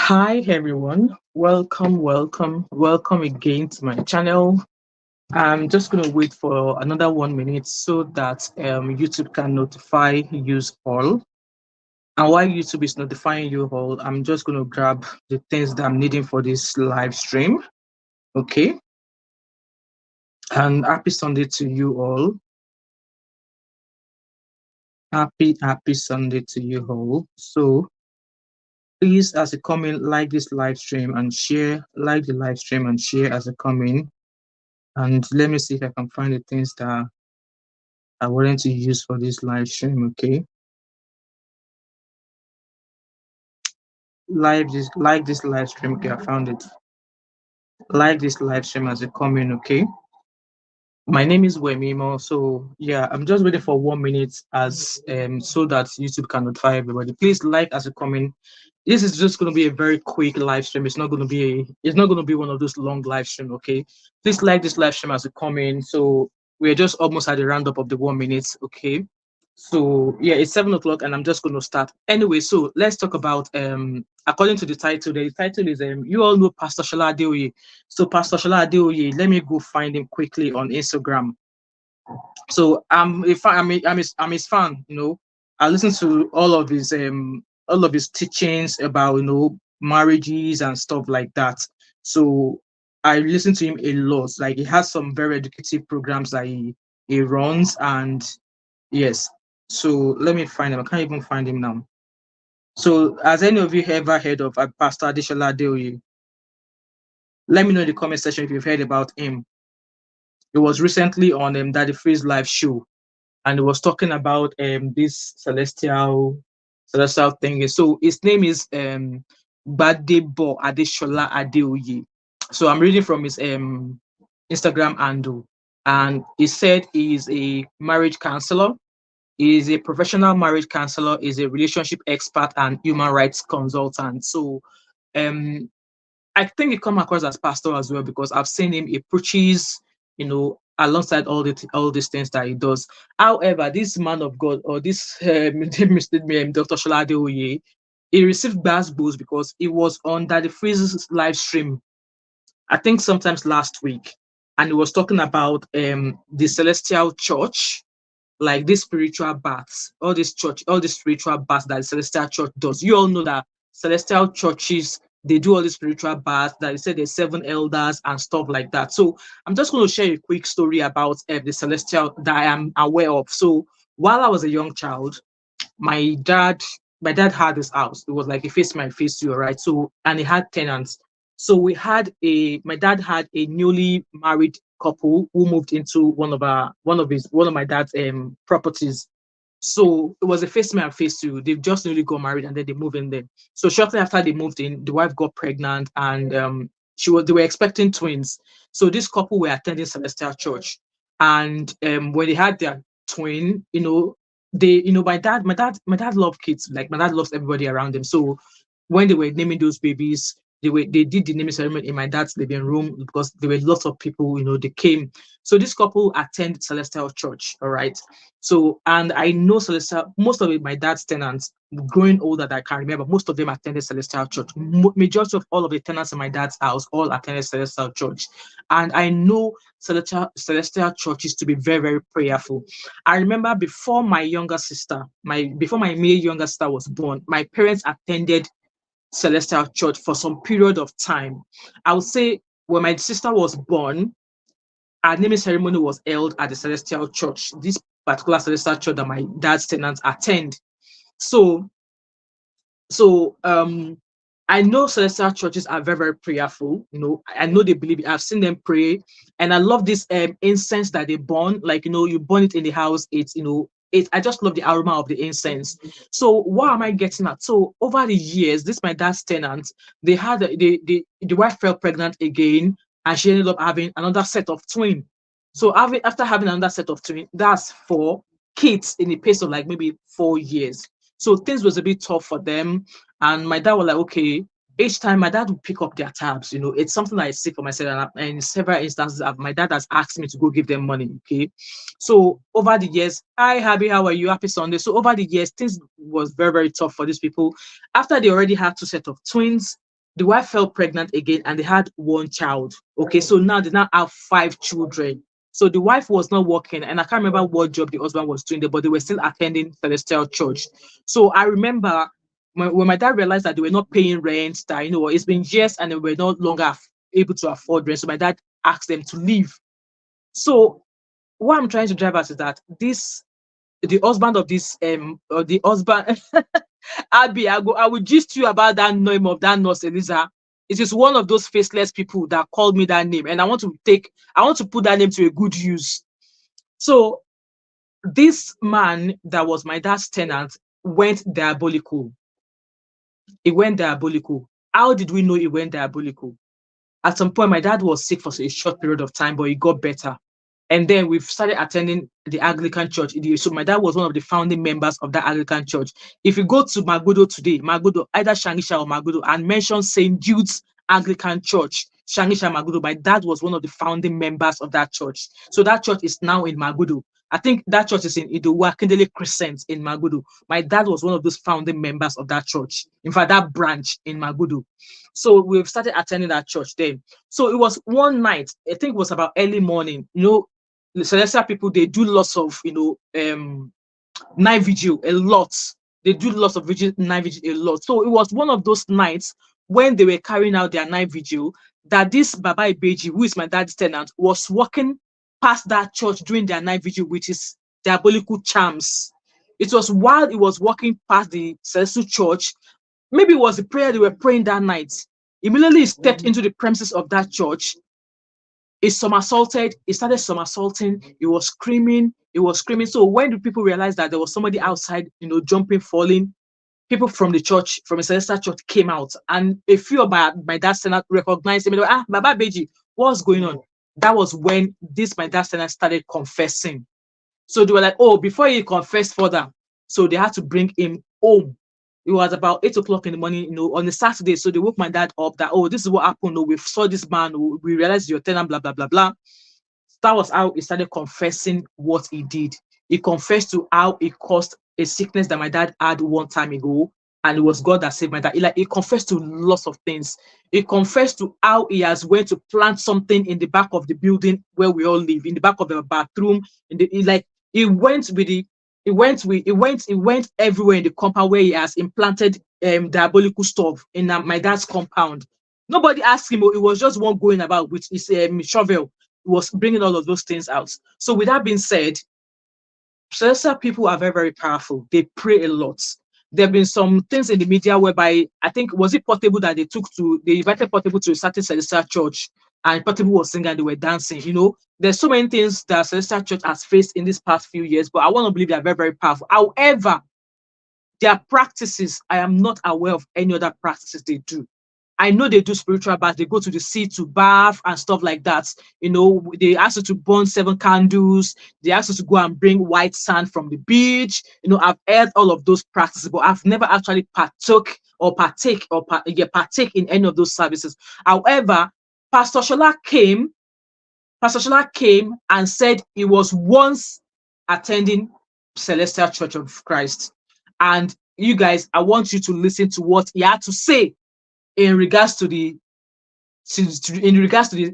Hi everyone, welcome again to my channel. I'm just going to wait for another 1 minute so that YouTube can notify you all. And while YouTube is notifying you all, I'm just going to grab the things that I'm needing for this live stream. Okay. And happy Sunday to you all. Happy Sunday to you all. So please, as you come in, like this live stream and share, like the live stream and share as you come in. And let me see if I can find the things that I wanted to use for this live stream. Okay. Like this live stream. Okay, I found it. Like this live stream as you come in. Okay. My name is Wemimo. So yeah, I'm just waiting for 1 minute as so that YouTube can notify everybody. Please like as you come in. This is just going to be a very quick live stream. It's not going to be one of those long live stream. Okay. Please like this live stream as you come in. So we're just almost at the roundup of the 1 minute. Okay. So yeah, it's 7 o'clock and I'm just going to start. Anyway, so let's talk about according to the title is you all know Pastor Shola Adeoye. So Pastor Shola Adeoye, let me go find him quickly on Instagram. So I'm a fan, I'm his fan, I listen to all of his teachings about marriages and stuff like that. So I listen to him a lot. Like he has some very educative programs that he runs, and yes. So let me find him. I can't even find him now. So has any of you ever heard of Pastor Shola Adeoye? Let me know in the comment section if you've heard about him. It was recently on Daddy Free's live show, and it was talking about this celestial thing. So his name is Badebo Adeshola Adeoye. So I'm reading from his Instagram handle, and he said he's a marriage counselor. Is a professional marriage counselor, is a relationship expert and human rights consultant. So um I think he come across as pastor as well, because I've seen him, he preaches, alongside all these things that he does. However, this man of God, or this Dr. Shola Adeoye, he received bad boost because he was on Daddy Freeze's live stream, I think sometimes last week, and he was talking about the celestial church, like this spiritual baths, all this spiritual baths that the Celestial Church does. You all know that Celestial churches, they do all these spiritual baths, that they say there's 7 elders and stuff like that. So I'm just going to share a quick story about the Celestial that I am aware of. So while I was a young child, my dad had this house. It was like a face my face you, right? So, and he had tenants. So my dad had a newly married couple who moved into one of my dad's properties. So it was a face me and face you. They've just newly got married and then they moved in there. So shortly after they moved in, the wife got pregnant, and they were expecting twins. So this couple were attending Celestial Church. And when they had their twin, my dad loved kids. Like my dad loves everybody around him. So when they were naming those babies, they did the naming ceremony in my dad's living room, because there were lots of people, they came. So this couple attend Celestial Church, all right. So, and I know Celestial, most of it, my dad's tenants, growing older that I can remember, most of them attended Celestial Church. Majority of all of the tenants in my dad's house all attended Celestial Church. And I know Celestial churches to be very, very prayerful. I remember before my before my male younger sister was born, my parents attended Celestial Church for some period of time. I would say when my sister was born, our naming ceremony was held at the Celestial Church, this particular Celestial Church that my dad's tenants attend. So, so I know Celestial churches are very, very prayerful. I know they believe it. I've seen them pray, and I love this incense that they burn. Like you burn it in the house. I just love the aroma of the incense. So what am I getting at? So over the years, this my dad's tenant, they had the wife fell pregnant again, and she ended up having another set of twins. So after having another set of twins, that's 4 kids in the pace of like maybe 4 years. So things was a bit tough for them. And my dad was like, okay, each time my dad would pick up their tabs. It's something I see for myself. And in several instances, my dad has asked me to go give them money. Okay. So over the years, hi, Happy, how are you? Happy Sunday. So over the years, things was very, very tough for these people. After they already had 2 sets of twins, the wife fell pregnant again and they had one child. Okay, so now they now have 5 children. So the wife was not working, and I can't remember what job the husband was doing there, but they were still attending Celestial Church. So I remember when my dad realized that they were not paying rent, that it's been years and they were no longer able to afford rent. So my dad asked them to leave. So what I'm trying to drive at is that the husband of this the husband Abby, I will gist you about that name of that nurse Eliza. It is one of those faceless people that called me that name, and I want to put that name to a good use. So this man that was my dad's tenant went diabolical. He went diabolical. How did we know he went diabolical? At some point, my dad was sick for a short period of time, but he got better. And then we've started attending the Anglican church. So my dad was one of the founding members of that Anglican church. If you go to Magodo today, either Shangisha or Magodo, and mention St. Jude's Anglican Church, Shangisha Magodo, my dad was one of the founding members of that church. So that church is now in Magodo. I think that church is in Idowa Kindele Crescent in Magodo. My dad was one of those founding members of that church. In fact, that branch in Magodo. So we've started attending that church then. So it was one night, I think it was about early morning. The Celestial people, they do lots of, night vigil a lot. They do lots of night vigil a lot. So it was one of those nights when they were carrying out their night vigil that this Baba Ibeji, who is my dad's tenant, was walking past that church during their night vigil, which is diabolical charms. It was while he was walking past the Celestial church, maybe it was the prayer they were praying that night. Immediately he stepped into the premises of that church. He somersaulted. He started somersaulting. He was screaming. So when the people realized that there was somebody outside, jumping, falling, people from the church, from the Celestial church, came out, and a few of my dad's tenant recognized him. Baba Beji, what's going on? That was when my dad's tenant started confessing. So they were like, oh, before he confessed further, so they had to bring him home. It was about 8 o'clock in the morning, on a Saturday. So they woke my dad up that, oh, this is what happened. We saw this man. We realized your tenant, blah, blah, blah, blah. That was how he started confessing what he did. He confessed to how he caused a sickness that my dad had one time ago. And it was God that saved my dad. He confessed to lots of things. He confessed to how he has went to plant something in the back of the building where we all live, in the back of the bathroom. He went everywhere in the compound where he has implanted diabolical stuff in my dad's compound. Nobody asked him. It was just one going about with his shovel. He was bringing all of those things out. So with that being said, Celestial people are very, very powerful. They pray a lot. There have been some things in the media whereby, I think, was it Portable that they invited Portable to a certain Celestial church, and Portable was singing and they were dancing. There's so many things that Celestial church has faced in these past few years, but I want to believe they are very, very powerful. However, their practices, I am not aware of any other practices they do. I know they do spiritual baths. They go to the sea to bath and stuff like that. They ask you to burn 7 candles. They ask you to go and bring white sand from the beach. I've heard all of those practices, but I've never actually partake in any of those services. However, Pastor Shola came and said he was once attending Celestial Church of Christ. And you guys, I want you to listen to what he had to say in regards to the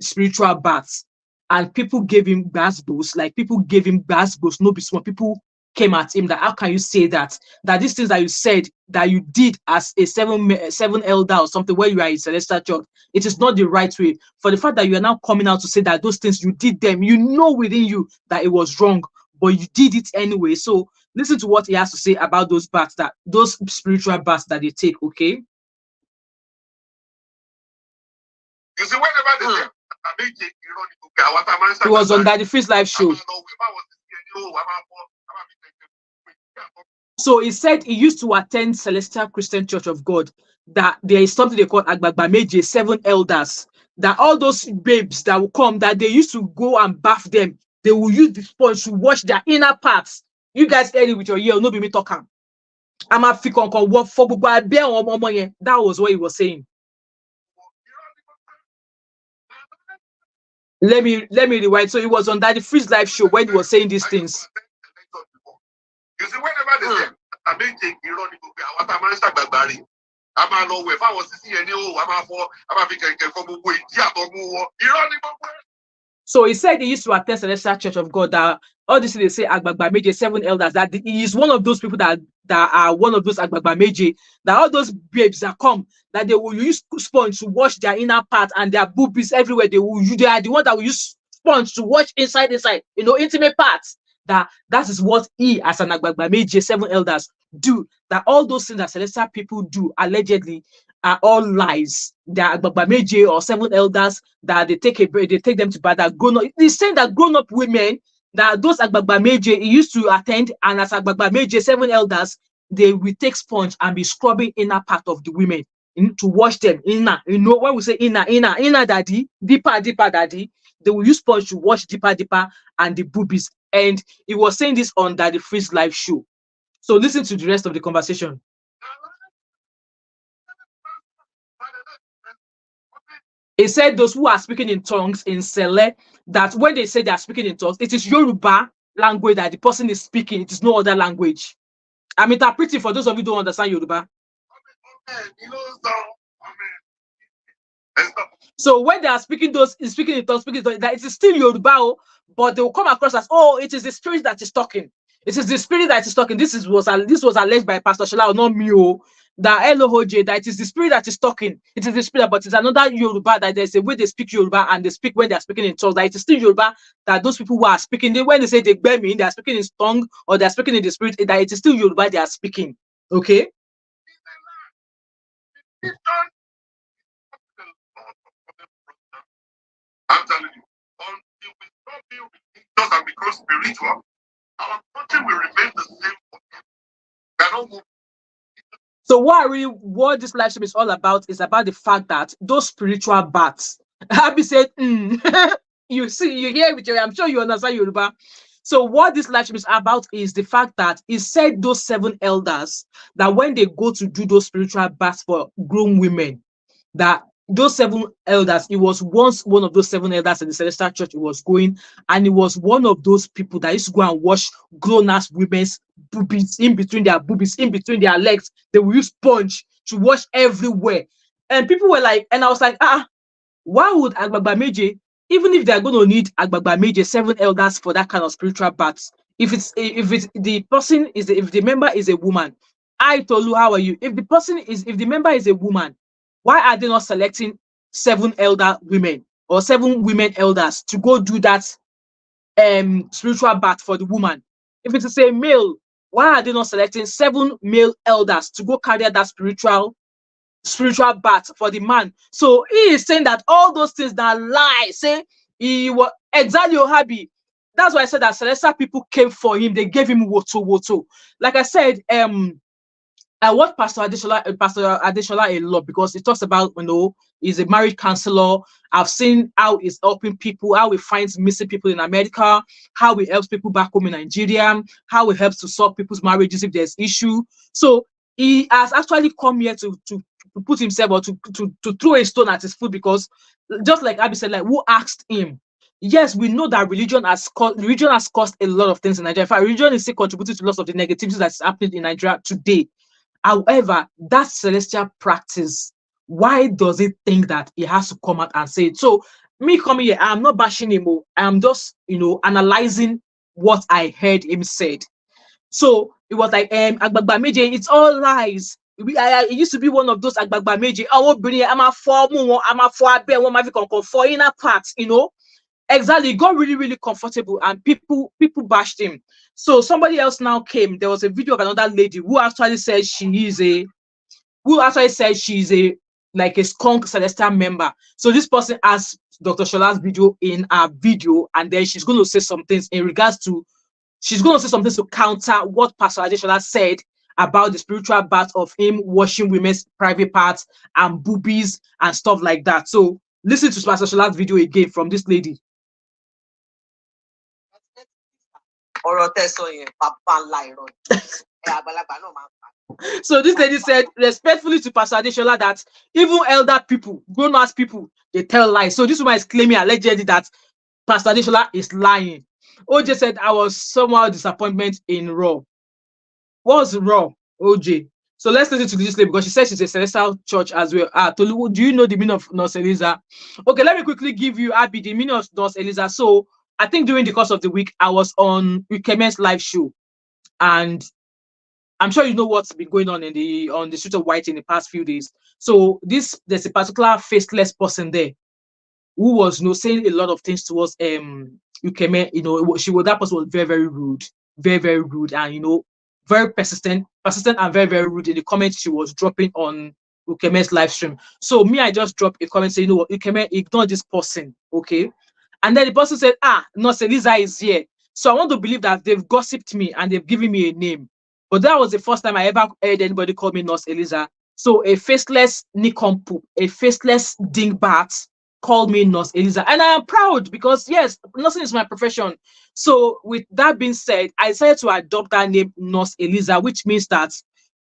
spiritual baths. And people gave him gasbos, no be small. People came at him that, how can you say that these things that you said that you did as a seven elder or something where you are in Celestial church, it is not the right way. For the fact that you are now coming out to say that those things you did them, within you that it was wrong, but you did it anyway. So listen to what he has to say about those baths, those spiritual baths that they take. Okay. You see, whenever it was on Daddy Freeze live show. So he said he used to attend Celestial Christian Church of God, that there is something they call Agbagba Meje, 7 elders, that all those babes that will come, that they used to go and bath them. They will use the sponge to wash their inner parts. You guys heard it with your ear, no be me talking. That was what he was saying. Let me rewind. So it was on Daddy Freeze live show when he was saying these things. You see, whenever they say, I'm not know if I was to see any So he said he used to attend Celestial Church of God. That all this they say Agbagba Meje, 7 elders. That he is one of those people that are one of those Agbagba Meje. That all those babes that come, that they will use sponge to wash their inner part and their boobies everywhere. They are the one that will use sponge to wash inside, intimate parts. That is what he as an Agbagba Meje, 7 elders do. That all those things that Celestial people do allegedly are all lies. They are Agbagba Meje or 7 elders that they take them to bed. That grown up. He's saying that grown up women, that those Agbagba Meje he used to attend, and as Agbagba Meje, 7 elders, they will take sponge and be scrubbing inner part of the women to wash them inner. When we say inner daddy, deeper daddy, they will use sponge to wash deeper and the boobies. And he was saying this on Daddy Freeze live show. So listen to the rest of the conversation. He said those who are speaking in tongues in Sele, that when they say they are speaking in tongues, it is Yoruba language that the person is speaking. It is no other language. I'm interpreting for those of you who don't understand Yoruba. So when they are speaking in tongues, that it is still Yoruba, but they will come across as, oh, it is the spirit that is talking. It is the spirit that is talking. This was alleged by Pastor Shola, not me. That it is the spirit that is talking. It is the spirit, but it's another Yoruba that there's a way they speak Yoruba and they speak when they are speaking in tongues. That it is still Yoruba, that those people who are speaking, when they say they bear me, they are speaking in tongue or they are speaking in the spirit, that it is still Yoruba they are speaking. Okay? I'm telling you, until we stop being religious and become spiritual, our country will remain the same forever. We are not moving. So what this live stream is all about is about the fact that those spiritual baths, Abby said, you hear with your, I'm sure you understand Yoruba. So what this live stream is about is the fact that he said those 7 elders, that when they go to do those spiritual baths for grown women, that those 7 elders, it was once one of those 7 elders in the Celestial Church, it was going, and it was one of those people that used to go and wash grown-ass women's boobies, in between their boobies, in between their legs. They will use sponge to wash everywhere. And people were like, and I was like, why would Agbagba Meje, even if they're going to need Agbagba Meje, 7 elders for that kind of spiritual baths, if the member is a woman, I told you, how are you? If the member is a woman, why are they not selecting 7 elder women or 7 women elders to go do that spiritual bath for the woman? If it is a male, why are they not selecting 7 male elders to go carry that spiritual bath for the man? So he is saying that all those things that lie, say he was exactly happy. That's why I said that Celestial people came for him. They gave him woto. Like I said, I watch Pastor Adeoye a lot because he talks about, he's a marriage counselor. I've seen how he's helping people, how he finds missing people in America, how he helps people back home in Nigeria, how he helps to solve people's marriages if there's issue. So he has actually come here to put himself, or to throw a stone at his foot, because just like Abby said, like, who asked him? Yes, we know that religion has caused a lot of things in Nigeria. In fact, religion is still contributing to lots of the negativity that's happening in Nigeria today. However, that celestial practice, why does it think that he has to come out and say it? So me coming here, I'm not bashing him. I'm just, analyzing what I heard him said. So it was like, Agbagba Meje, it's all lies. It used to be one of those Agbagba Meje. For inner parts, Exactly, he got really, really comfortable, and people bashed him. So somebody else now came. There was a video of another lady who actually said she's a like a skunk celestial member. So this person asked Dr. Shola's video in her video, and then she's going to say some things to counter what Pastor Shola said about the spiritual bath of him washing women's private parts and boobies and stuff like that. So listen to Pastor Shola's video again from this lady. So this lady said respectfully to Pastor Shola that even elder people, grown-ass people, they tell lies. So this woman is claiming allegedly that Pastor Shola is lying. OJ said, I was somehow disappointment in Raw. What's Raw, OJ? So let's listen to this lady because she says she's a celestial church as well. Tolu, do you know the meaning of Nurse Eliza? Okay, let me quickly give you Abby the meaning of Nurse Eliza. So I think during the course of the week, I was on Ukemen's live show, and I'm sure you know what's been going on in the street of White in the past few days. So there's a particular faceless person there who was, saying a lot of things towards Ukeme. That person was very, very rude, very, very rude, and very persistent and very, very rude in the comments she was dropping on Ukeme's live stream. So me, I just dropped a comment saying, Ukeme, ignore this person, okay? And then the person said, Nurse Eliza is here. So I want to believe that they've gossiped me and they've given me a name. But that was the first time I ever heard anybody call me Nurse Eliza. So a faceless nincompoop, a faceless dingbat called me Nurse Eliza. And I am proud because, yes, nursing is my profession. So with that being said, I decided to adopt that name Nurse Eliza, which means that,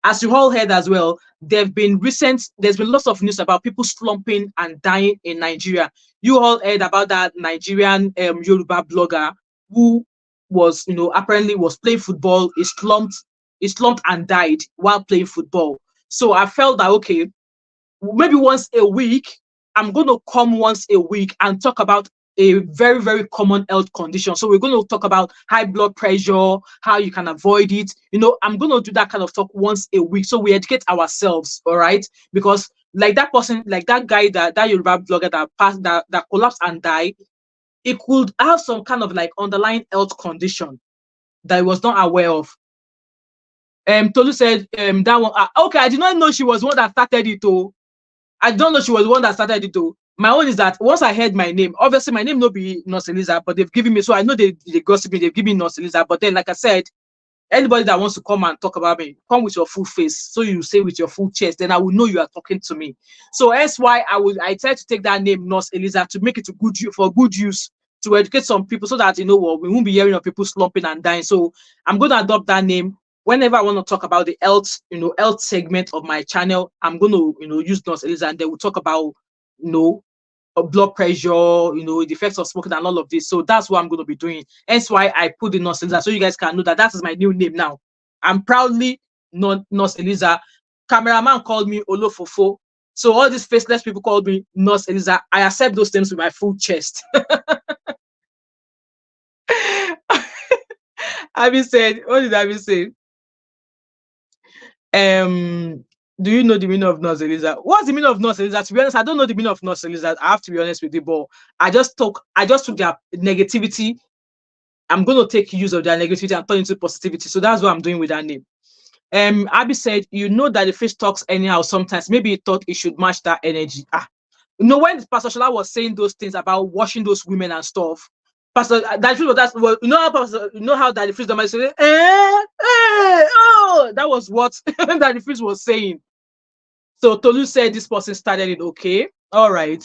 as you all heard as well, there's been lots of news about people slumping and dying in Nigeria. You all heard about that Nigerian Yoruba blogger who was, apparently was playing football. He slumped and died while playing football. So I felt that, okay, maybe once a week, I'm going to come once a week and talk about a very, very common health condition. So we're going to talk about high blood pressure, how you can avoid it. I'm going to do that kind of talk once a week. So we educate ourselves, all right? Because like that person, like that guy, that Yoruba blogger that collapsed and died, it could have some kind of like underlying health condition that he was not aware of. Tolu said that one. Okay, I did not know she was one that started it. I don't know she was the one that started it though. My own is that once I heard my name, obviously my name no be Nurse Eliza, but they've given me, so I know they gossip me, they've given me Nurse Eliza. But then, like I said, anybody that wants to come and talk about me, come with your full face. So you say with your full chest, then I will know you are talking to me. So that's why I tried to take that name Nurse Eliza to make it for good use, to educate some people so that we won't be hearing of people slumping and dying. So I'm going to adopt that name. Whenever I want to talk about the health segment of my channel, I'm going to, use Nurse Eliza, and then we'll talk about, blood pressure, the effects of smoking and all of this. So that's what I'm going to be doing. Hence why I put the Nurse Eliza, so you guys can know that is my new name now. I'm proudly Nurse Eliza. Cameraman called me Olofofo. So all these faceless people called me Nurse Eliza. I accept those names with my full chest. Abby said, what did Abby say? Do you know the meaning of Nurse Eliza? What's the meaning of Nurse Eliza? To be honest, I don't know the meaning of Nurse Eliza. I have to be honest with you, but I just took their negativity. I'm going to take use of their negativity and turn into positivity. So that's what I'm doing with that name. Abby said, that the fish talks anyhow sometimes. Maybe he thought it should match that energy. When Pastor Shola was saying those things about washing those women and stuff, Pastor that was that. Well, how Daddy Freeze might say, that was what Daddy Freeze was saying. So Tolu said this person started it. Okay, all right.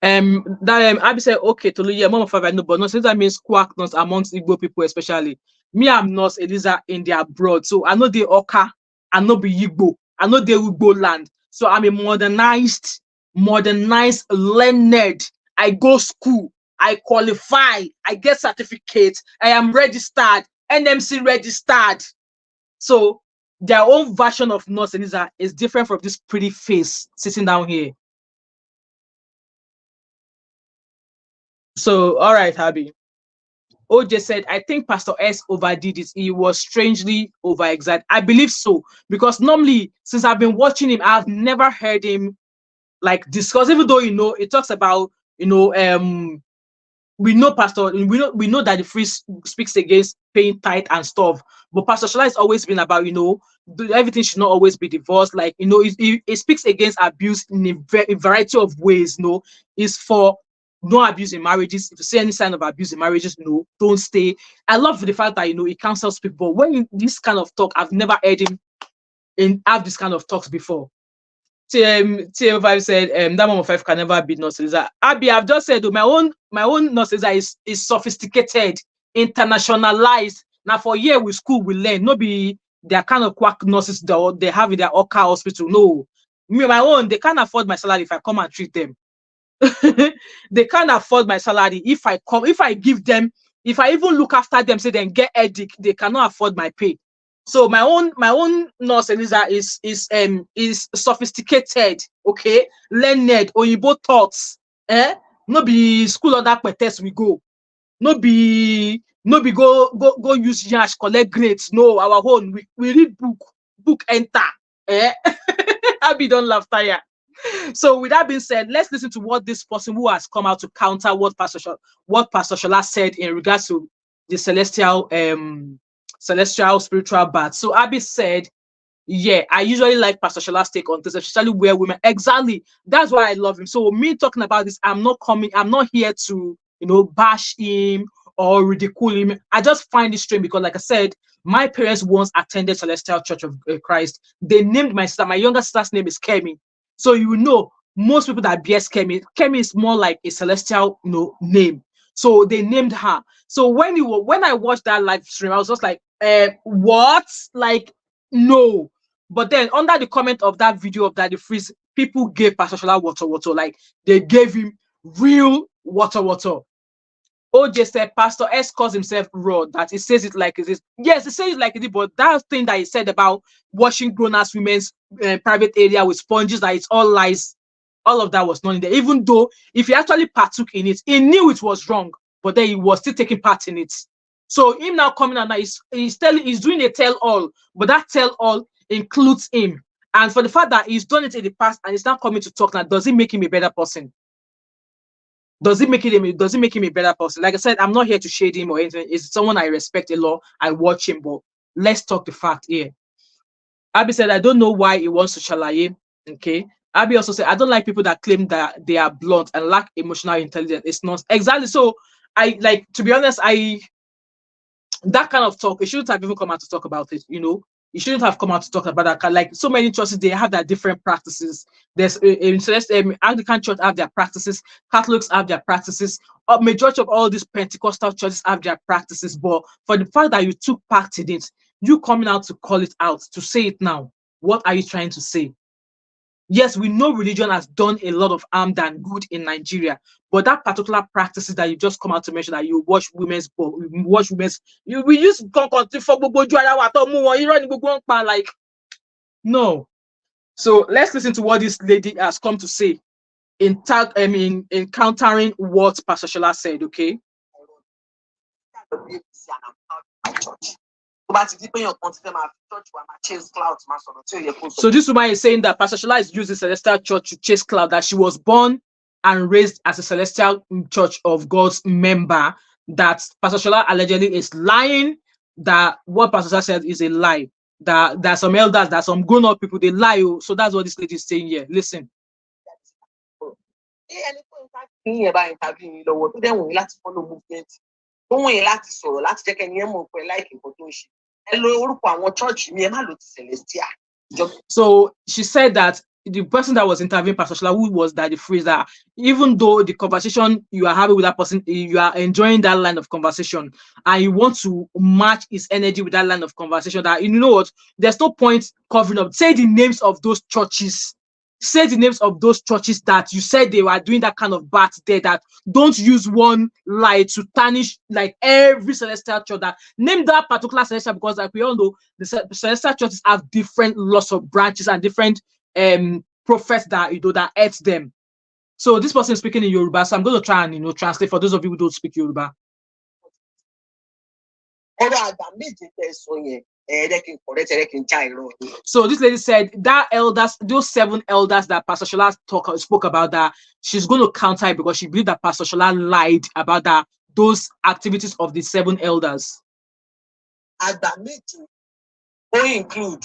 Abby said, okay, Tolu, yeah, Mom of 5, I know, but Nurse Eliza means quackness amongst Igbo people, especially. Me, I'm Nurse Eliza in the abroad, so I know the Oka, I know the Igbo, I know the Igbo land. So I'm a modernized, learned. I go school, I qualify, I get certificates, I am registered, NMC registered. So their own version of Nurse Eliza is different from this pretty face sitting down here. So, all right, Abby. OJ said, I think Pastor S overdid it. He was strangely overexcited. I believe so, because normally, since I've been watching him, I've never heard him like discuss, even though, it talks about, we know Pastor, we know that the free speaks against paying tithe and stuff, but Pastor Shola has always been about, everything should not always be divorced. Like, it speaks against abuse in a variety of ways. It's for no abuse in marriages. If you see any sign of abuse in marriages, don't stay. I love the fact that, he counsels people. But when this kind of talk, I've never heard him have this kind of talks before. TM5 said, that Mom of 5 can never be Nurse Eliza. Abby, I've just said, my own Nurse Eliza is sophisticated, internationalized. Now for year with school, we learn. No be their kind of quack nurses that they have in their Oka hospital. No. Me, my own, they can't afford my salary if I come and treat them. They can't afford my salary if I give them, if I even look after them, say then get headache, they cannot afford my pay. So my own nurse Eliza is sophisticated, okay, learned, oyibo thoughts, no be school other test we go, no be go use yash collect grades. No, our own we read book enter, Abby don't laugh tire. So with that being said, let's listen to what this person who has come out to counter what Pastor Shola said in regards to the celestial spiritual bath. So Abby said, yeah, I usually like Pastor Shola's take on this, especially where women. Exactly. That's why I love him. So me talking about this, I'm not here to, bash him or ridicule him. I just find it strange because, like I said, my parents once attended Celestial Church of Christ. They named my sister, my younger sister's name is Kemi. So most people that bear Kemi is more like a celestial, name. So they named her. So when I watched that live stream, I was just like, what? Like, no. But then under the comment of that video of Daddy Freeze, people gave Pastor Shola water. Like they gave him real water. OJ said Pastor S calls himself raw, that he says it like it is. Yes, he says it like it is, but that thing that he said about washing grown-ass women's private area with sponges, that it's all lies, all of that was not in there. Even though if he actually partook in it, he knew it was wrong, but then he was still taking part in it. So him now coming out now, he's doing a tell-all, but that tell-all includes him. And for the fact that he's done it in the past and he's now coming to talk now, does it make him a better person? Does it make him a better person? Like I said, I'm not here to shade him or anything. It's someone I respect a lot. I watch him, but let's talk the fact here. Abby said, I don't know why he wants to shalaye. Okay. Abby also said, I don't like people that claim that they are blunt and lack emotional intelligence. It's not exactly. So to be honest, that kind of talk, it shouldn't have even come out to talk about it, You shouldn't have come out to talk about that. Like so many churches, they have their different practices. There's Anglican church have their practices, Catholics have their practices. A majority of all these Pentecostal churches have their practices. But for the fact that you took part in it, you coming out to call it out, to say it now, what are you trying to say? Yes, we know religion has done a lot of harm than good in Nigeria, but that particular practices that you just come out to mention, that you we use like, no. So let's listen to what this lady has come to say in countering what Pastor Shola said, okay? So this woman is saying that Pastor Shola is using Celestial Church to chase cloud, that she was born and raised as a Celestial Church of God's member, that Pastor Shola allegedly is lying, that what Pastor Shola said is a lie, that there are some elders, that some grown-up people, they lie. So that's what this lady is saying here. Listen. So she said that the person that was interviewing Pastor Shola, who was Daddy Freeze, that even though the conversation you are having with that person, you are enjoying that line of conversation and you want to match his energy with that line of conversation, that, you know what, there's no point covering up. Say the names of those churches. Say the names of those churches that you said they were doing that kind of bath there, that don't use one lie to tarnish like every celestial church. That name that particular celestial, because like we all know, the celestial churches have different lots of branches and different prophets that that aids them. So this person is speaking in Yoruba, so I'm going to try and translate for those of you who don't speak Yoruba. So this lady said that those 7 elders that Pastor Shola spoke about, that she's going to counter it because she believed that Pastor Shola lied about those activities of the 7 elders. Include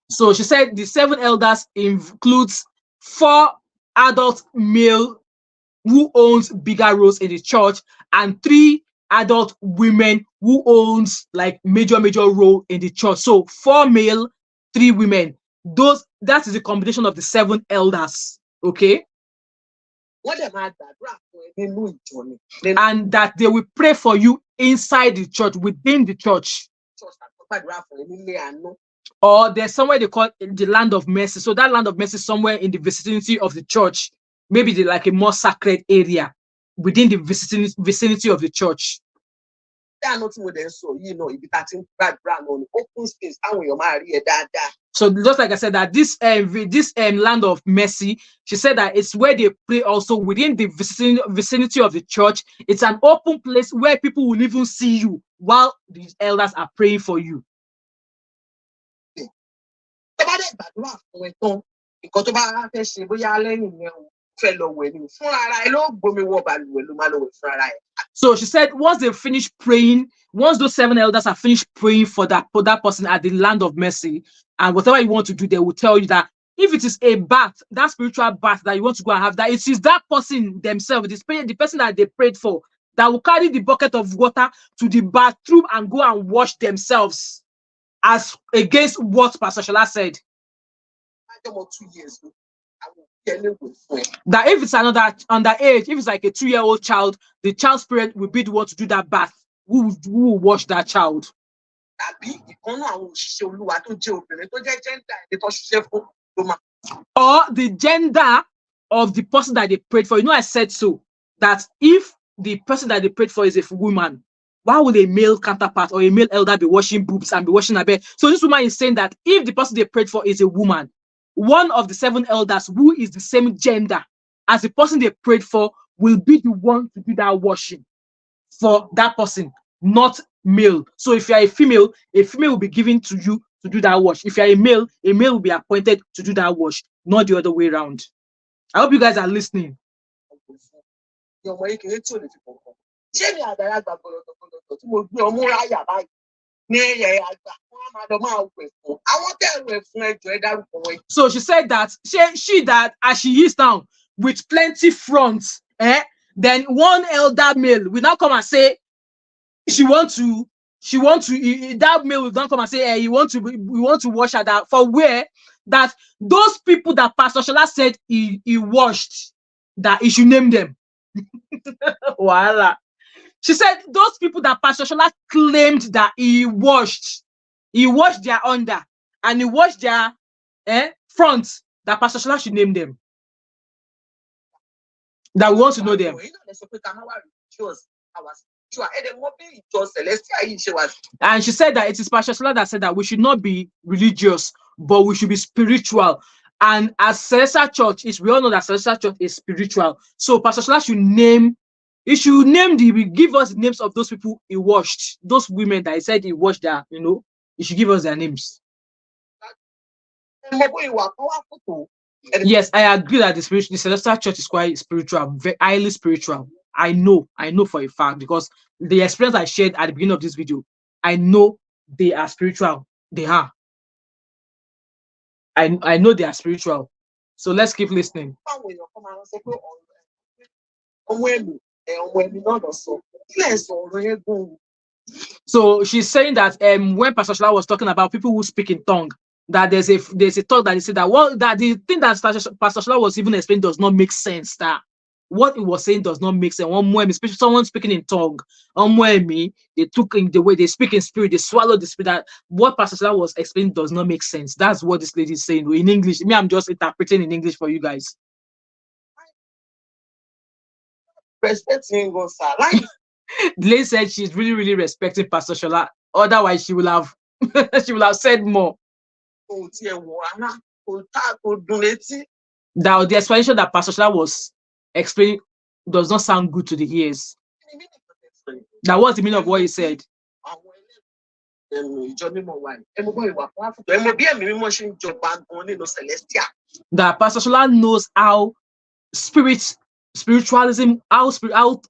so she said the 7 elders includes 4 adult male who owns bigger roles in the church and 3 adult women who owns like major role in the church. So 4 male, 3 women. That is the combination of the 7 elders. Okay. And that they will pray for you inside the church, within the church. Or there's somewhere they call the land of mercy. So that land of mercy is somewhere in the vicinity of the church. Maybe like a more sacred area within the vicinity of the church. So just like I said, that this land of mercy, she said that it's where they pray also within the vicinity of the church. It's an open place where people will even see you while the elders are praying for you. So she said once they finish praying, once those 7 elders are finished praying for that person at the land of mercy, and whatever you want to do, they will tell you that if it is a bath, that spiritual bath that you want to go and have, that it is that person themselves, the person that they prayed for, that will carry the bucket of water to the bathroom and go and wash themselves, as against what Pastor Shola said. 2 years. That if it's another underage, if it's like a 2-year-old child, the child's parent will be the one to do that bath. Who will wash that child? Or the gender of the person that they prayed for. You know, I said so, that if the person that they prayed for is a woman, why would a male counterpart or a male elder be washing boobs and be washing her bed? So this woman is saying that if the person they prayed for is a woman, one of the 7 elders who is the same gender as the person they prayed for will be the one to do that washing for that person, not male. So if you are a female will be given to you to do that wash. If you are a male will be appointed to do that wash, not the other way around. I hope you guys are listening. So she said that she that as she is now with plenty fronts, then one elder male will now come and say that male will not come and say, hey, we want to wash her. That for where that those people that Pastor Shola said he washed, that he should name them. Voila. She said those people that Pastor Shola claimed that he washed their under and he washed their front, that Pastor Shola should name them. That we want to know them. And she said that it is Pastor Shola that said that we should not be religious, but we should be spiritual. And as Celestial Church we all know that Celestial Church is spiritual. So Pastor Shola should give us the names of those people he washed, those women that he said he washed their, he should give us their names. Yes, I agree that the Celestial Church is quite spiritual, very highly spiritual. I know for a fact, because the experience I shared at the beginning of this video, I know they are spiritual. They are. I know they are spiritual. So let's keep listening. So she's saying that when Pastor Shola was talking about people who speak in tongue, that there's a talk that he said that that the thing that Pastor Shola was even explaining does not make sense. That what he was saying does not make sense. Especially someone speaking in tongue, they took in the way they speak in spirit, they swallow the spirit. That what Pastor Shola was explaining does not make sense. That's what this lady is saying in English. Me, I'm just interpreting in English for you guys. Respecting God, sir. The lady said she's really, really respecting Pastor Shola. Otherwise, she will have said more. That the explanation that Pastor Shola was explaining does not sound good to the ears. That was the meaning of what he said. That Pastor Shola knows how spiritualism, how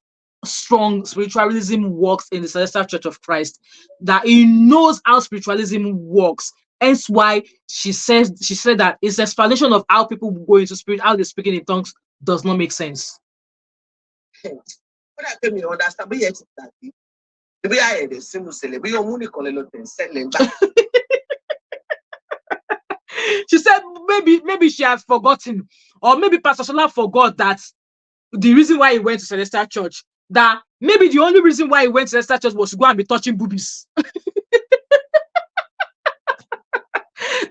strong spiritualism works in the Celestial Church of Christ. That he knows how spiritualism works. Hence why she said that his explanation of how people go into spirit, how they're speaking in tongues, does not make sense. She said maybe she has forgotten, or maybe Pastor Shola forgot that the reason why he went to Celestial Church, that maybe the only reason why he went to Celestial Church was to go and be touching boobies.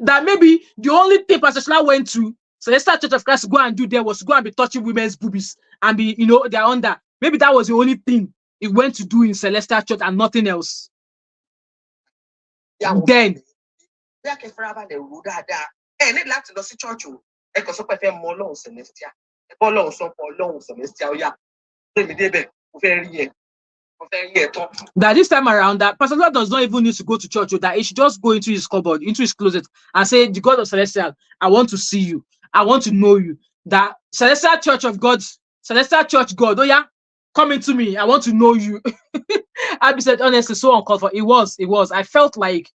That maybe the only thing Pastor Shola went to Celestial Church of Christ to go and do there was to go and be touching women's boobies and be, they're under. Maybe that was the only thing he went to do in Celestial Church and nothing else. Then that this time around, that Pastor Shola does not even need to go to church, that he should just go into his cupboard, into his closet, and say, the God of Celestial, I want to see you. I want to know you. That Celestial Church of God, Celestial Church God, oh yeah, come into me. I want to know you. Abby said, honestly, so uncalled for. It was. I felt like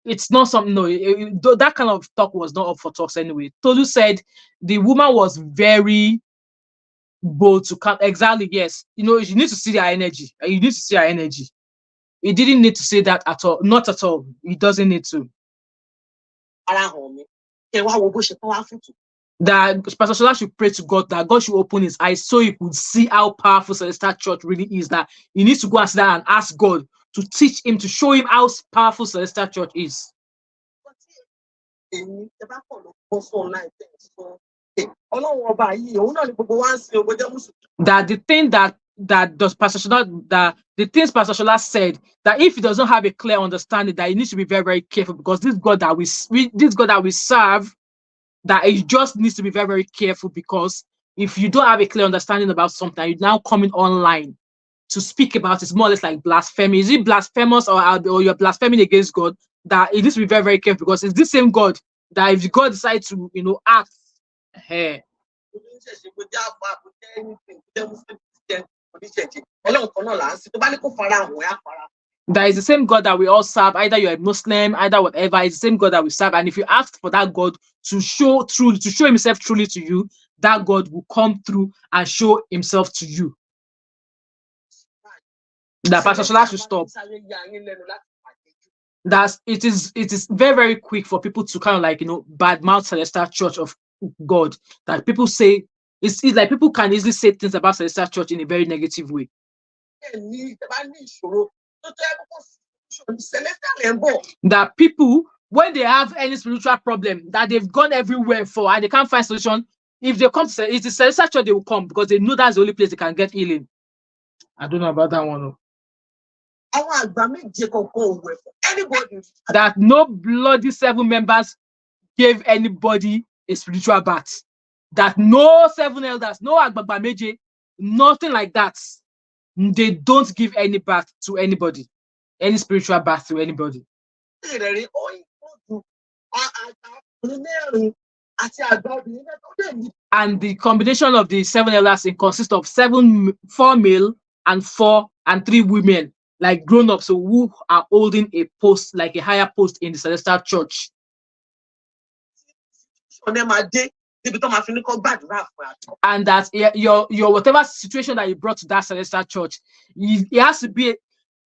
it's not something, no, that kind of talk was not up for talks anyway. Tolu said the woman was very bold to come. Exactly, yes. You know, you need to see their energy. You need to see her energy. He didn't need to say that at all. Not at all. He doesn't need to. That Pastor Shola should pray to God, that God should open his eyes so he could see how powerful Celestial Church really is. That he needs to go and sit down and ask God to teach him, to show him how powerful Celestial Church is. That the thing that does Pastor Shola, that the things Pastor Shola said, that if he doesn't have a clear understanding, that he needs to be very, very careful, because this God that we serve, that he just needs to be very, very careful, because if you don't have a clear understanding about something, you're now coming online to speak about it, it's more or less like blasphemy. Is it blasphemous, or you're blaspheming against God? That it needs to be very, very careful, because it's the same God that if God decides to, act, hey. That is the same God that we all serve, either you're a Muslim, either whatever, it's the same God that we serve. And if you ask for that God to show himself truly to you, that God will come through and show himself to you. That Pastor Shola should stop. That it is very, very quick for people to kind of like, badmouth Celestial Church of God. That people say, it's like people can easily say things about Celestial Church in a very negative way. That people, when they have any spiritual problem that they've gone everywhere for and they can't find solution, if they come to it's the Celestial Church, they will come, because they know that's the only place they can get healing. I don't know about that one. That no bloody 7 members gave anybody a spiritual bath. That no 7 elders, no Agbagba Meje, nothing like that. They don't give any bath to anybody, any spiritual bath to anybody. And the combination of the 7 elders consists of 4 male and 3 women, like grown-ups, so who are holding a post, like a higher post in the Celestial Church. And that your whatever situation that you brought to that Celestial Church, it has to be,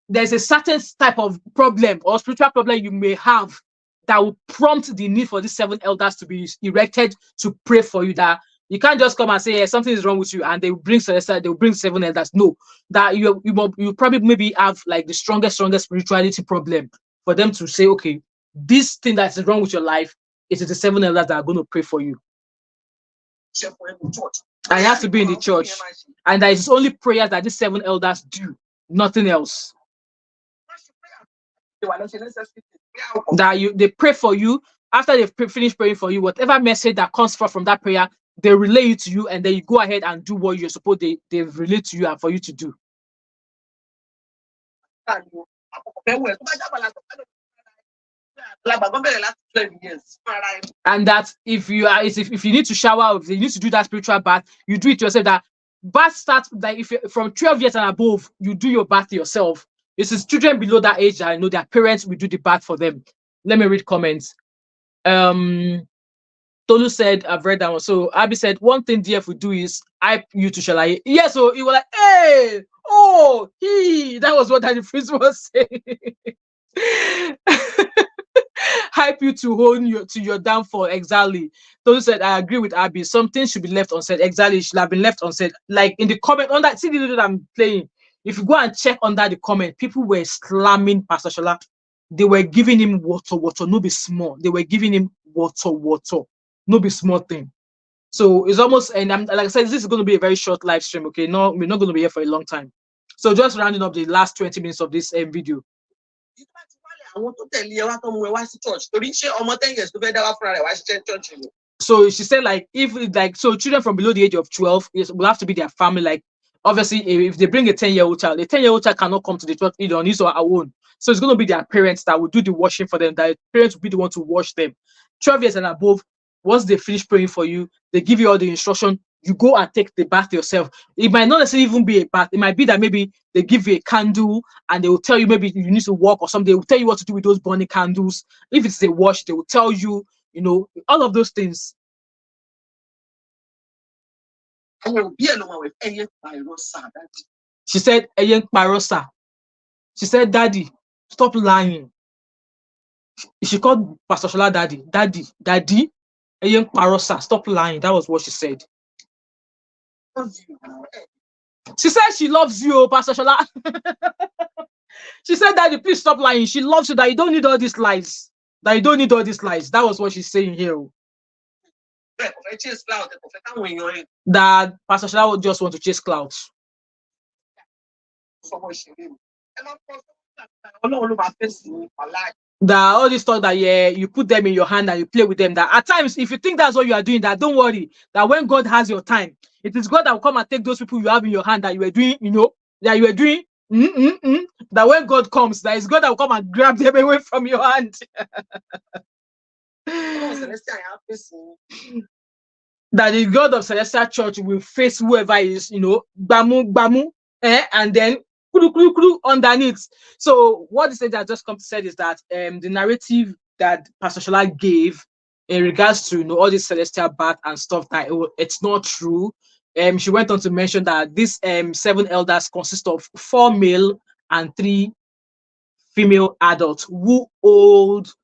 there's a certain type of problem or spiritual problem you may have that will prompt the need for these 7 elders to be erected to pray for you. That you can't just come and say, hey, something is wrong with you, and they will bring 7 elders. No, that you probably maybe have like the strongest spirituality problem for them to say, okay, this thing that is wrong with your life, it is the 7 elders that are going to pray for you. And it has to be in the church, and that is only prayers that these 7 elders do, nothing else. That they pray for you. After they've finished praying for you, whatever message that comes from that prayer, they relay it to you, and then you go ahead and do what you're supposed they've relayed to you and for you to do. And that if you need to shower, if you need to do that spiritual bath, you do it yourself. That bath starts like if from 12 years and above, you do your bath yourself. This is children below that age that I know their parents will do the bath for them. Let me read comments. Tolu said, I've read that one. So Abby said, one thing DF would do is hype you to Shola. Yeah, so he was like, hey, oh, that was what Daddy Prince was saying. Hype you to hold you to your downfall. Exactly. Tolu said, I agree with Abby. Something should be left unsaid. Exactly, it should have been left unsaid. Like in the comment on that CD that I'm playing, if you go and check under the comment, people were slamming Pastor Shola. They were giving him water, no be small. They were giving him water, no be small thing. So it's almost, and like I said, this is going to be a very short live stream. Okay, no, we're not going to be here for a long time. So just rounding up the last 20 minutes of this video. So she said, like, if like, so children from below the age of 12 will have to be their family. Like, obviously, if they bring a 10-year-old child, a 10-year-old child cannot come to the church either on his or her own. So it's going to be their parents that will do the washing for them. Their parents will be the one to wash them. 12 years and above, once they finish praying for you, they give you all the instruction. You go and take the bath yourself. It might not necessarily even be a bath. It might be that maybe they give you a candle and they will tell you maybe you need to walk or something. They will tell you what to do with those burning candles. If it's a wash, they will tell you, you know, all of those things. She said, she said, Daddy, stop lying. She called Pastor Shola Daddy. Daddy, stop lying. That was what she said. She said she loves you, Pastor Shola. She said, Daddy, please stop lying. She loves you, that you don't need all these lies. That you don't need all these lies. That was what she's saying here. That Pastor Shola would just want to chase clouds. That all this stuff that, yeah, you put them in your hand and you play with them. That at times, if you think that's what you are doing, that don't worry. That when God has your time, it is God that will come and take those people you have in your hand that you were doing, you know, that you were doing. That when God comes, that is God that will come and grab them away from your hand. That the God of Celestial Church will face whoever is, you know, bamu, and then underneath. So what the stage I just come to say is that the narrative that Pastor Shola gave in regards to, you know, all this celestial bath and stuff, that it's not true. She went on to mention that these 7 elders consist of 4 male and 3 female adults who hold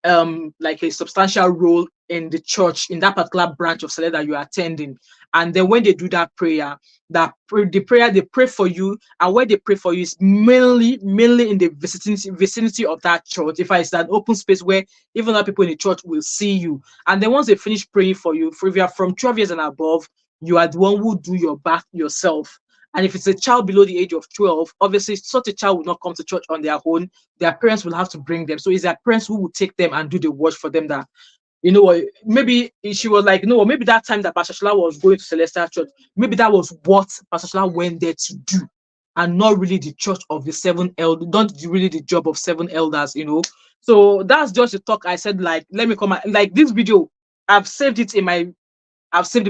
like a substantial role in the church, in that particular branch of Celestial that you are attending. And then when they do that prayer, the prayer they pray for you, and where they pray for you is mainly in the vicinity of that church. If it's an open space where even other people in the church will see you. And then once they finish praying for you, if you are from 12 years and above, you are the one who do your bath yourself. And if it's a child below the age of 12, obviously such a child will not come to church on their own. Their parents will have to bring them. So it's their parents who will take them and do the wash for them. That, you know what, maybe she was like, no, maybe that time that Pastor Shola was going to Celestial Church, maybe that was what Pastor Shola went there to do, and not really the church of the 7 elders, not really the job of 7 elders, you know. So that's just the talk I said, like, let me come, like, this video, I've saved it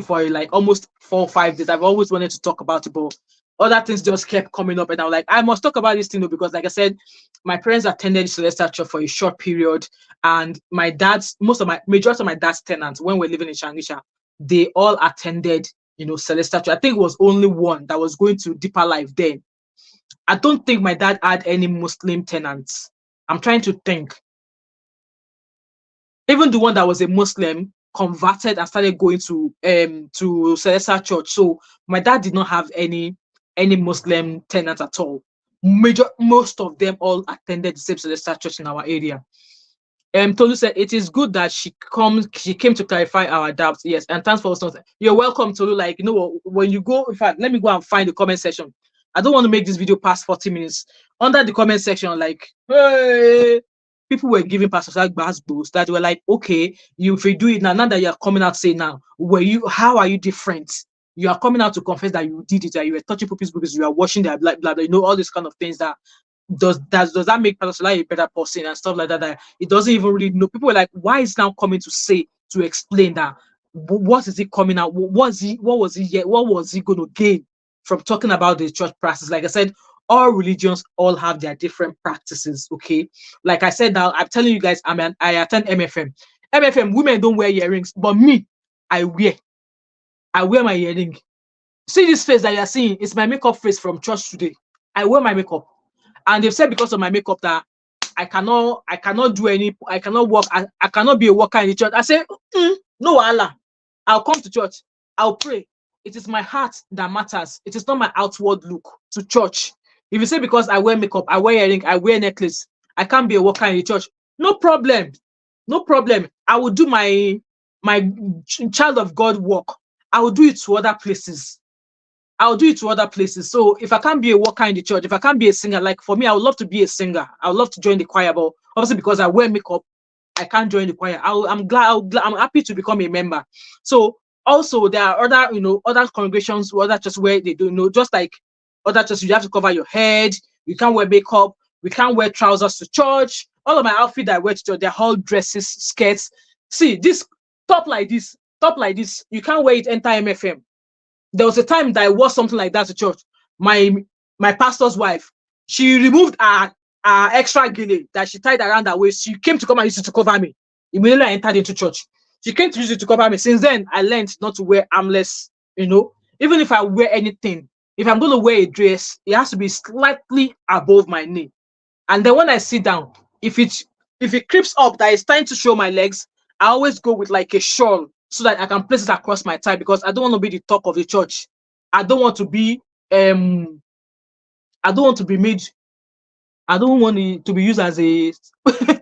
for like almost 4 or 5 days. I've always wanted to talk about it, but other things just kept coming up, and I'm like, I must talk about this thing, because like I said, my parents attended Celestial Church for a short period, and my majority of my dad's tenants, when we're living in Shangisha, they all attended, you know, Celestial Church. I think it was only one that was going to Deeper Life then. I don't think my dad had any Muslim tenants. I'm trying to think. Even the one that was a Muslim converted and started going to Celestial Church. So my dad did not have any Muslim tenants at all. Most of them all attended the same Celestial Church in our area. Tolu said it is good that she came to clarify our doubts. Yes, and thanks for us. You're welcome, Tolu. Like, you know, when you go, in fact, let me go and find the comment section. I don't want to make this video past 40 minutes. Under the comment section, like, hey, people were giving Pastor Shola boosts that were like, okay, if you do it now that you're coming out saying now, how are you different? You are coming out to confess that you did it, that you were touching people's books, you are washing their blood, you know, all these kind of things. That does that make Pastor Shola a better person and stuff like that? That it doesn't even really know. People were like, why is now coming to explain that? What is he coming out? What was he going to gain from talking about the church practice? Like I said, all religions all have their different practices. Okay, like I said, now I'm telling you guys, I attend MFM. Women don't wear earrings, but me, I wear my earring. See this face that you're seeing? It's my makeup face from church today. I wear my makeup, and they've said because of my makeup that I cannot work. I cannot be a worker in the church. I say, no, Allah. I'll come to church. I'll pray. It is my heart that matters. It is not my outward look to church. If you say because I wear makeup, I wear earring, I wear necklace, I can't be a worker in the church, no problem. No problem. I will do my child of God work. I will do it to other places. I'll do it to other places. So if I can't be a worker in the church, if I can't be a singer, like for me, I would love to be a singer. I would love to join the choir, but obviously because I wear makeup, I can't join the choir. I'm happy to become a member. So also there are other, other congregations, other churches where they do, just like other churches, you have to cover your head. You can't wear makeup. We can't wear trousers to church. All of my outfit that I wear to church, they're all dresses, skirts. See, this top like this, you can't wear it enter MFM. There was a time that I wore something like that to church. My pastor's wife, she removed her extra gele that she tied around her waist. She came to come and use it to cover me. Immediately I entered into church. She came to use it to cover me. Since then, I learned not to wear armless, Even if I wear anything, if I'm going to wear a dress, it has to be slightly above my knee. And then when I sit down, if it creeps up that it's time to show my legs, I always go with like a shawl so that I can place it across my thigh, because I don't want to be the talk of the church. I don't want to be I don't want to be made I don't want it to be used as a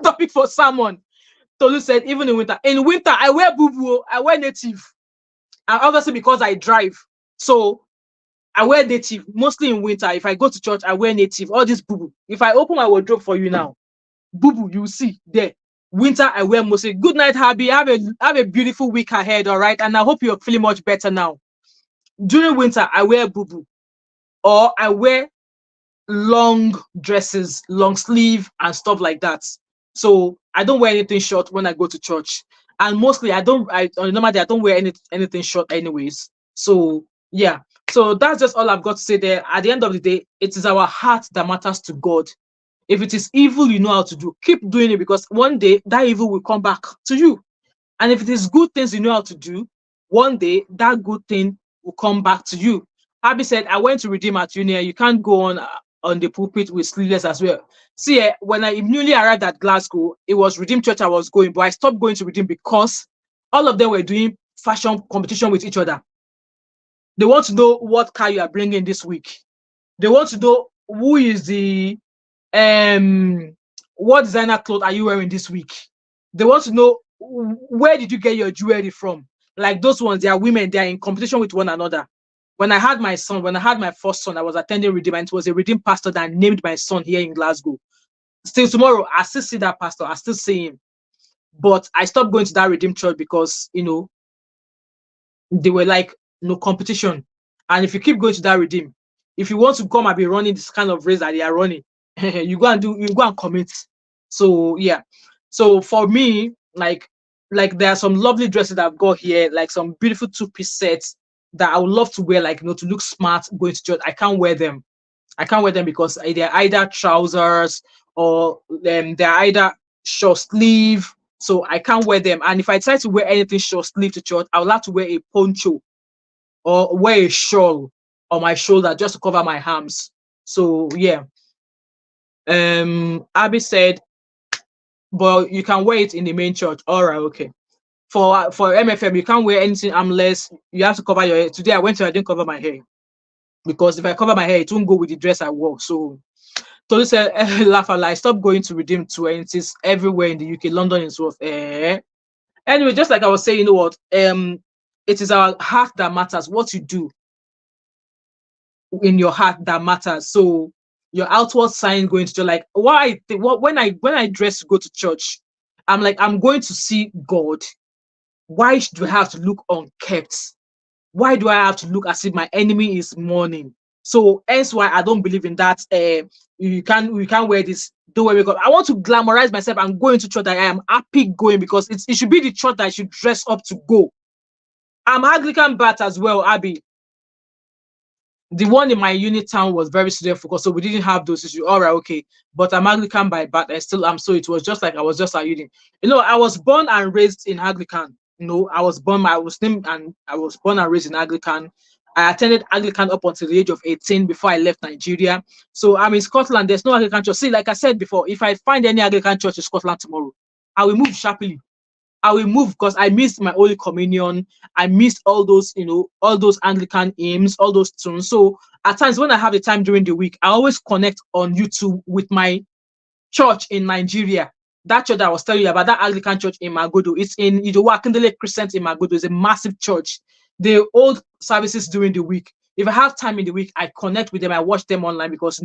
topic for someone. Tolu said, even in winter. In winter, I wear boo-boo, I wear native. And obviously because I drive. So I wear native. Mostly in winter. If I go to church, I wear native. All this boo-boo. If I open my wardrobe for you now, boo-boo, you see there. Winter, I wear mostly. Good night, Happy. Have a beautiful week ahead, all right? And I hope you're feeling much better now. During winter, I wear boo-boo. Or I wear long dresses, long sleeve, and stuff like that. So I don't wear anything short when I go to church. And mostly normally I don't wear anything short anyways. So yeah. So that's just all I've got to say there. At the end of the day, it is our heart that matters to God. If it is evil you know how to do, keep doing it, because one day that evil will come back to you. And if it is good things you know how to do, one day that good thing will come back to you. Abby said, I went to Redeem at Union. You can't go on the pulpit with sleeveless as well. See, when I newly arrived at Glasgow, it was Redeem Church I was going, but I stopped going to Redeem because all of them were doing fashion competition with each other. They want to know what car you are bringing this week. They want to know who is the what designer clothes are you wearing this week. They want to know where did you get your jewelry from. Like those ones, they are women, they are in competition with one another. When I had my first son, I was attending Redeem, and it was a Redeem pastor that named my son here in Glasgow. Still tomorrow, I still see that pastor, I still see him. But I stopped going to that Redeem church because, they were like, no competition. And if you keep going to that Redeem, if you want to come and be running this kind of race that they are running, you go and commit. So yeah. So for me, like there are some lovely dresses that I've got here, like some beautiful two-piece sets that I would love to wear, like, to look smart going to church. I can't wear them. Because they're either trousers or they're either short sleeve. So I can't wear them. And if I decide to wear anything short sleeve to church, I would have to wear a poncho or wear a shawl on my shoulder just to cover my arms. So yeah. Abby said, but you can wear it in the main church. All right, okay. For MFM, you can't wear anything unless you have to cover your hair. Today I didn't cover my hair, because if I cover my hair, it won't go with the dress I wore. So Tolu said, laugh a lie. Stop going to Redeem to entities everywhere in the UK. London is worth. Anyway, just like I was saying, you know what? It is our heart that matters. What you do in your heart that matters. So your outward sign going to church, like when I dress to go to church, I'm like, I'm going to see God. Why do I have to look unkept? Why do I have to look as if my enemy is mourning? So hence why I don't believe in that. You can't wear this. Don't wear makeup. I want to glamorize myself and go into church that I am happy going, because it should be the church that I should dress up to go. I'm Anglican bat as well, Abby. The one in my unit town was very student focused, so we didn't have those issues. All right, okay. But I'm Anglican by birth, I still am. So it was just like I was just a unit. I was born and raised in Anglican. I was born and raised in Anglican. I attended Anglican up until the age of 18 before I left Nigeria. So I'm in Scotland. There's no Anglican church. See, like I said before, if I find any Anglican church in Scotland tomorrow, I will move sharply. I will move, because I missed my Holy Communion. I missed all those, all those Anglican hymns, all those tunes. So at times when I have the time during the week, I always connect on YouTube with my church in Nigeria. That church that I was telling you about, that Anglican church in Magodo, it's in Idowa Akindele Crescent in Magodo. It's a massive church. They hold services during the week. If I have time in the week, I connect with them. I watch them online because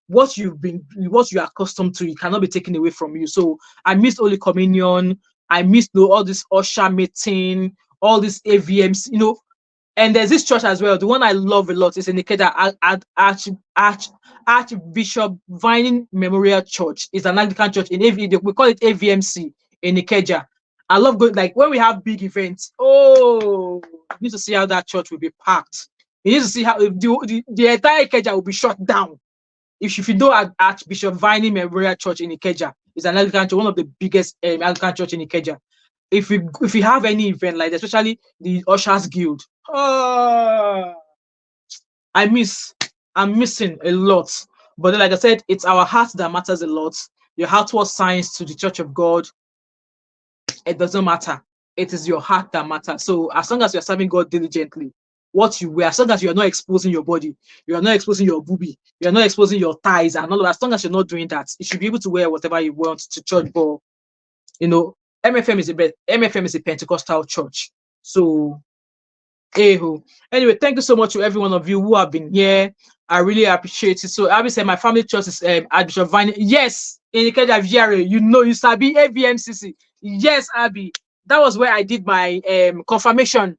what you are accustomed to, it cannot be taken away from you. So I missed Holy Communion. I missed all this usher meeting, all this AVMs, And there's this church as well. The one I love a lot is in Ikeja, Archbishop Vining Memorial Church. It's an Anglican church in AV. We call it AVMC in Ikeja. I love going, like when we have big events. Oh, you need to see how that church will be packed. You need to see how the entire Ikeja will be shut down. If you know Archbishop Vining Memorial Church in Ikeja, it's an Anglican church, one of the biggest Anglican church in Ikeja. If you have any event like that, especially the Ushers Guild, I'm missing a lot. But then, like I said, it's our heart that matters a lot. Your heart was signs to the Church of God. It doesn't matter. It is your heart that matters. So as long as you're serving God diligently, what you wear, as long as you're not exposing your body, you're not exposing your boobie, you're not exposing your thighs, and all of that, as long as you're not doing that, you should be able to wear whatever you want to church. But MFM is a Pentecostal church. So anyway, thank you so much to every one of you who have been here. I really appreciate it. So Abby said my family church is Archbishop Vine. Yes, in Ikeja Viare, you sabi AVMCC. Yes, Abby. That was where I did my confirmation.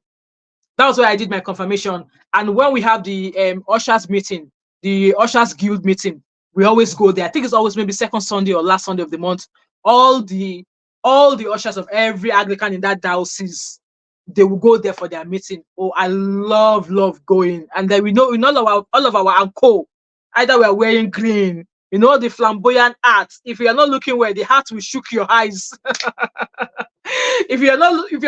That was where I did my confirmation. And when we have the ushers meeting, the Ushers Guild meeting, we always go there. I think it's always maybe second Sunday or last Sunday of the month. All the ushers of every Anglican in that diocese, they will go there for their meeting. Oh, I love going. And then we know in all of our anko, either we are wearing green, the flamboyant art. If you are not looking well, the hat will shook your eyes. if you're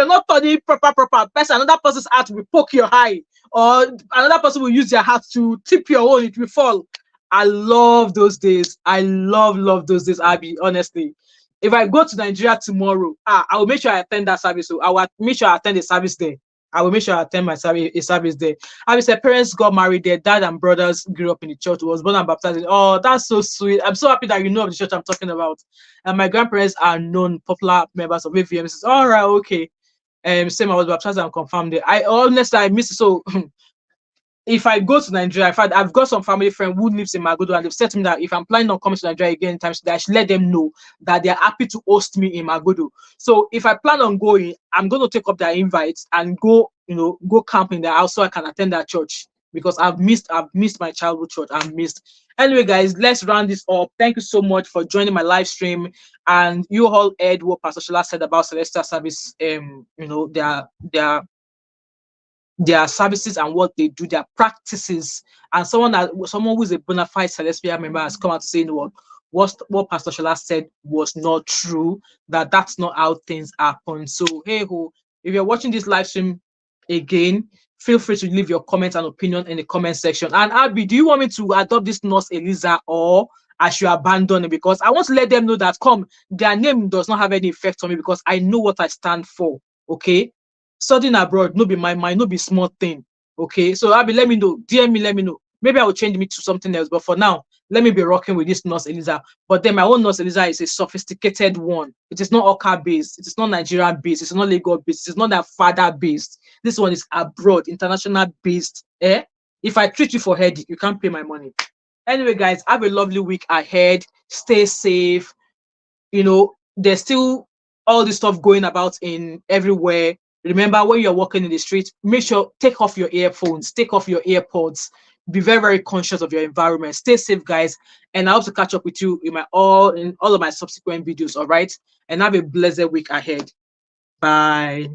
not turning proper person, another person's hat will poke your eye, or another person will use their hat to tip your own, it will fall. I love those days. I love those days, Abby, honestly. If I go to Nigeria tomorrow, I will make sure I attend that service. So I will make sure I attend a service there. I will make sure I attend a service there. Abby said parents got married, their dad and brothers grew up in the church, was born and baptized. Oh, that's so sweet. I'm so happy that you know of the church I'm talking about. And my grandparents are known popular members of AVM. All right, okay. Same, I was baptized and confirmed there. I miss it. So if I go to Nigeria, in fact, I've got some family friend who lives in Magodo, and they've said to me that if I'm planning on coming to Nigeria again anytime soon, I should let them know that they're happy to host me in Magodo. So if I plan on going, I'm going to take up their invites and go camp in their house so I can attend that church, because I've missed my childhood church. I've missed. Anyway, guys, let's round this up. Thank you so much for joining my live stream. And you all heard what Pastor Shola said about Celestial Service. Their services and what they do, their practices. And someone who is a bona fide Celestial member has come out to say, what Pastor Shola said was not true, that's not how things happen. So if you're watching this live stream again, feel free to leave your comments and opinion in the comment section. And Abby, do you want me to adopt this nurse Eliza, or I should abandon it? Because I want to let them know that their name does not have any effect on me, because I know what I stand for. Okay, studying abroad no be my mind, no be small thing. Okay, so Abby, let me know, DM me, let me know. Maybe I will change me to something else, but for now, let me be rocking with this nurse Eliza. But then my own nurse Eliza is a sophisticated one. It is not Oka based, it is not Nigerian based, it's not Lagos based, it's not that father based. This one is abroad, international based. If I treat you for headache, you can't pay my money. Anyway, guys, have a lovely week ahead. Stay safe. There's still all this stuff going about in everywhere. Remember, when you're walking in the street, make sure take off your earphones, take off your earpods. Be very, very conscious of your environment. Stay safe, guys. And I hope to catch up with you in all of my subsequent videos. All right. And have a blessed week ahead. Bye.